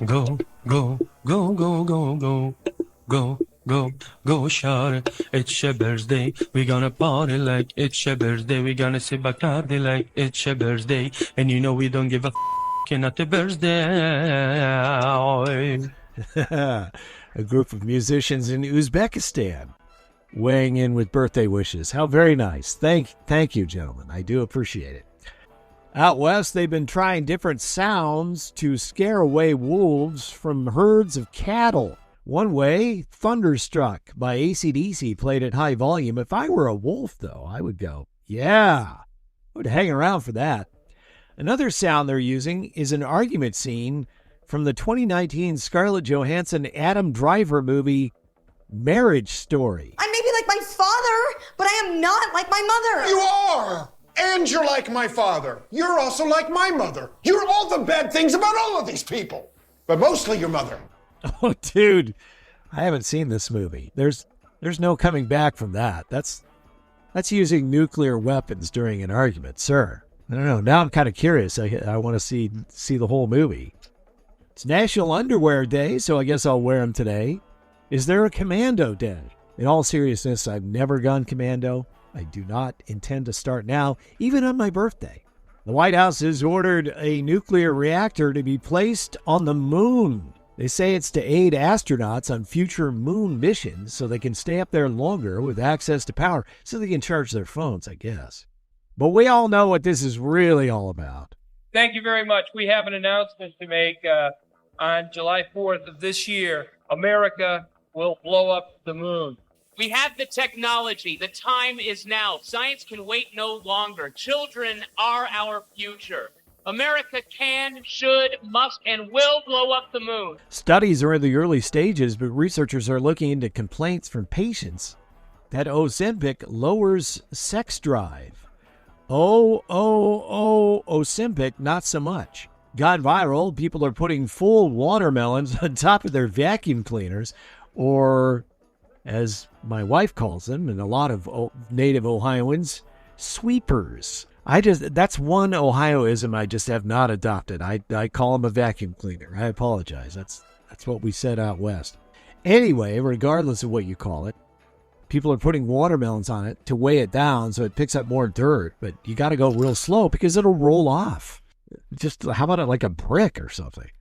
Go, go, go, go, go, go, go, go, go, shout. It's your birthday. We're gonna party like it's your birthday. We're gonna sip Bacardi like it's your birthday. And you know we don't give a at the birthday. A group of musicians in Uzbekistan weighing in with birthday wishes. How very nice. Thank you, gentlemen. I do appreciate it. Out west, they've been trying different sounds to scare away wolves from herds of cattle. One way, Thunderstruck by AC/DC played at high volume. If I were a wolf, though, I would go, yeah, I would hang around for that. Another sound they're using is an argument scene from the 2019 Scarlett Johansson Adam Driver movie Marriage Story. I may be like my father, but I am not like my mother. You are! And you're like my father. You're also like my mother. You're all the bad things about all of these people. But mostly your mother. Oh, dude, I haven't seen this movie. There's no coming back from that. That's using nuclear weapons during an argument, sir. I don't know. Now I'm kind of curious. I want to see the whole movie. It's National Underwear Day, so I guess I'll wear them today. Is there a Commando Day? In all seriousness, I've never gone commando. I do not intend to start now, even on my birthday. The White House has ordered a nuclear reactor to be placed on the moon. They say it's to aid astronauts on future moon missions so they can stay up there longer with access to power so they can charge their phones, I guess. But we all know what this is really all about. Thank you very much. We have an announcement to make. On July 4th of this year, America will blow up the moon. We have the technology. The time is now. Science can wait no longer. Children are our future. America can, should, must, and will blow up the moon. Studies are in the early stages, but researchers are looking into complaints from patients that Ozempic lowers sex drive. Ozempic, not so much. Gone viral, people are putting full watermelons on top of their vacuum cleaners, or, as my wife calls them, and a lot of native Ohioans, sweepers. That's one Ohioism I just have not adopted. I call them a vacuum cleaner. I apologize. That's what we said out west. Anyway, regardless of what you call it, people are putting watermelons on it to weigh it down so it picks up more dirt, but you got to go real slow because it'll roll off. Just how about it like a brick or something?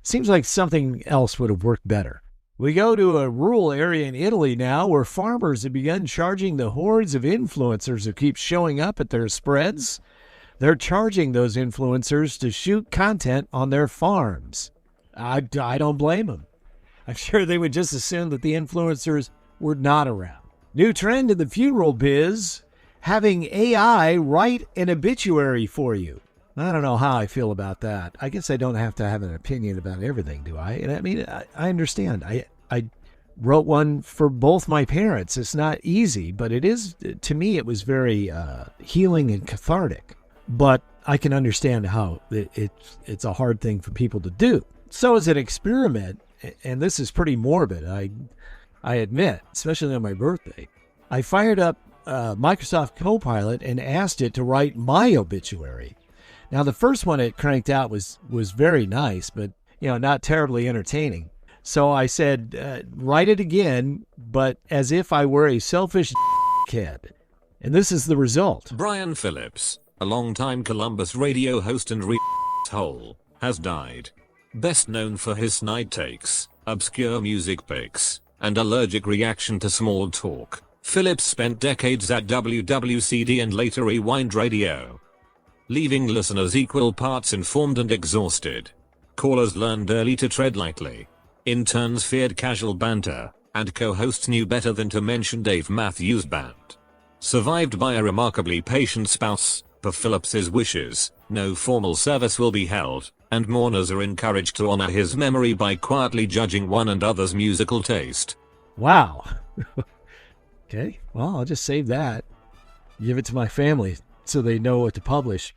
Seems like something else would have worked better. We go to a rural area in Italy now where farmers have begun charging the hordes of influencers who keep showing up at their spreads. They're charging those influencers to shoot content on their farms. I don't blame them. I'm sure they would just assume that the influencers were not around. New trend in the funeral biz, having AI write an obituary for you. I don't know how I feel about that. I guess I don't have to have an opinion about everything, do I? And I mean, I understand. I wrote one for both my parents. It's not easy, but it is, to me, it was very healing and cathartic. But I can understand how it's a hard thing for people to do. So as an experiment, and this is pretty morbid, I admit, especially on my birthday, I fired up Microsoft Copilot and asked it to write my obituary. Now, the first one it cranked out was very nice, but, not terribly entertaining. So I said, write it again, but as if I were a selfish kid. And this is the result. Brian Phillips, a longtime Columbus radio host and hole, has died. Best known for his snide takes, obscure music picks, and allergic reaction to small talk, Phillips spent decades at WWCD and later Rewind Radio, leaving listeners equal parts informed and exhausted. Callers learned early to tread lightly. Interns feared casual banter, and co-hosts knew better than to mention Dave Matthews Band. Survived by a remarkably patient spouse, per Phillips's wishes, no formal service will be held, and mourners are encouraged to honor his memory by quietly judging one another's musical taste. Wow. Okay, well, I'll just save that. Give it to my family so they know what to publish.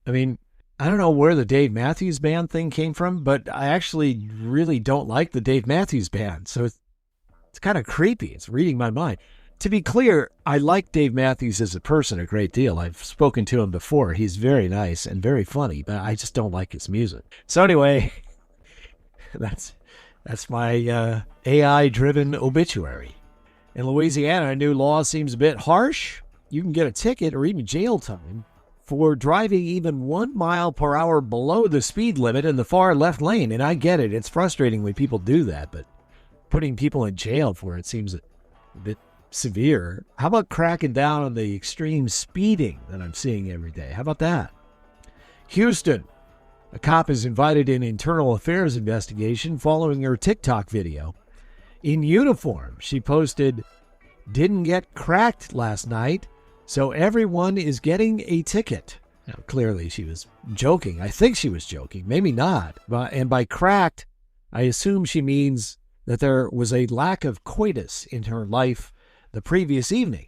I mean, I don't know where the Dave Matthews Band thing came from, but I actually really don't like the Dave Matthews Band, so it's kind of creepy. It's reading my mind. To be clear, I like Dave Matthews as a person a great deal. I've spoken to him before. He's very nice and very funny, but I just don't like his music. So anyway, That's my AI-driven obituary. In Louisiana, a new law seems a bit harsh. You can get a ticket or even jail time for driving even 1 mile per hour below the speed limit in the far left lane. And I get it. It's frustrating when people do that, but putting people in jail for it seems a bit severe. How about cracking down on the extreme speeding that I'm seeing every day? How about that? Houston, a cop is invited in internal affairs investigation following her TikTok video. In uniform, she posted, "Didn't get cracked last night, so everyone is getting a ticket." Now, clearly she was joking. I think she was joking. Maybe not. And by cracked, I assume she means that there was a lack of coitus in her life the previous evening.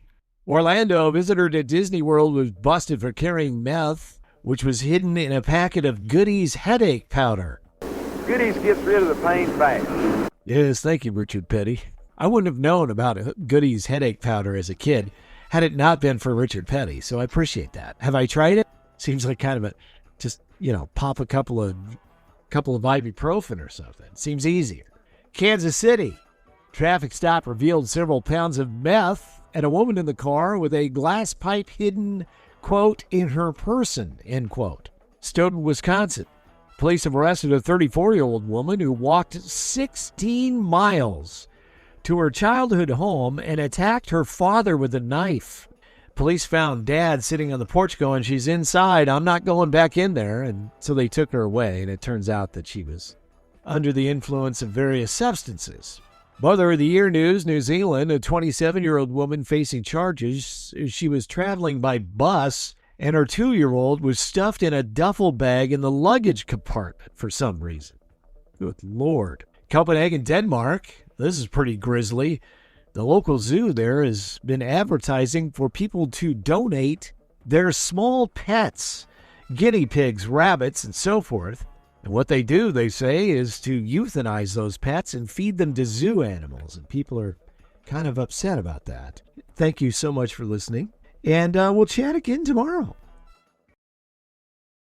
Orlando, a visitor to Disney World was busted for carrying meth, which was hidden in a packet of Goody's headache powder. Goodies gets rid of the pain fast. Yes, thank you, Richard Petty. I wouldn't have known about Goody's headache powder as a kid had it not been for Richard Petty, so I appreciate that. Have I tried it? Seems like kind of pop a couple of ibuprofen or something. Seems easier. Kansas City. Traffic stop revealed several pounds of meth and a woman in the car with a glass pipe hidden, quote, in her person, end quote. Stoughton, Wisconsin. Police have arrested a 34-year-old woman who walked 16 miles to her childhood home and attacked her father with a knife. Police found Dad sitting on the porch going, "She's inside. I'm not going back in there." And so they took her away, and it turns out that she was under the influence of various substances. Mother of the Year news, New Zealand, a 27-year-old woman facing charges. She was traveling by bus, and her 2-year-old was stuffed in a duffel bag in the luggage compartment for some reason. Good Lord. Copenhagen, Denmark. This is pretty grisly. The local zoo there has been advertising for people to donate their small pets, guinea pigs, rabbits, and so forth. And what they do, they say, is to euthanize those pets and feed them to zoo animals. And people are kind of upset about that. Thank you so much for listening. And we'll chat again tomorrow.